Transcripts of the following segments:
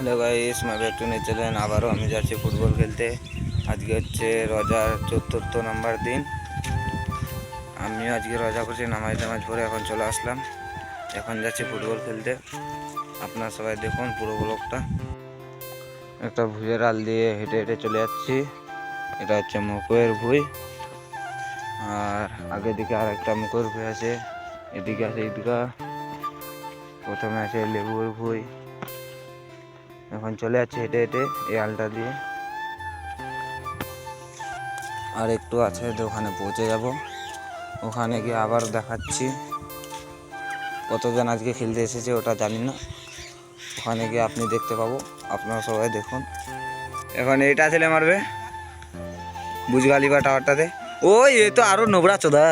Hello guys, my back to নিয়ে চলেন। আবারও আমি যাচ্ছি ফুটবল খেলতে। আজকে হচ্ছে রোজার ৪র্থ নম্বর দিন। আমিও আজকে রোজা করছি, নামাজ পড়ে এখন চলে আসলাম। এখন যাচ্ছি ফুটবল খেলতে। আপনারা সবাই দেখুন পুরো ব্লগটা। একটা ভুঁইয়ের আল দিয়ে হেঁটে হেঁটে চলে যাচ্ছি। এটা হচ্ছে মকইয়ের ভুঁই, আর আগের দিকে আর একটা মকইয়ের ভুঁই আছে। এদিকে আছে ঈদগা, প্রথমে আছে লেবুর ভুঁই। এখন চলে যাচ্ছে হেঁটে হেঁটে এই আলটা দিয়ে, আর একটু আছে ওখানে পৌঁছে যাব। ওখানে গিয়ে আবার দেখাচ্ছি কতজন আজকে খেলতে এসেছে ওটা জানি না। ওখানে গিয়ে আপনি দেখতে পাবো, আপনারা সবাই দেখুন। এখন এইটা ছেলে মারবে বুঝগালি বা টাওয়ারটাতে। ওই এ তো আরো নোবরা চোদা।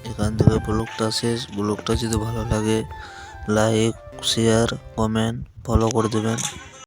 এখান থেকে ব্লগটা শেষ। ব্লগটা যদি ভালো লাগে লাইক, শেয়ার, কমেন্ট, ফলো করে দেবেন।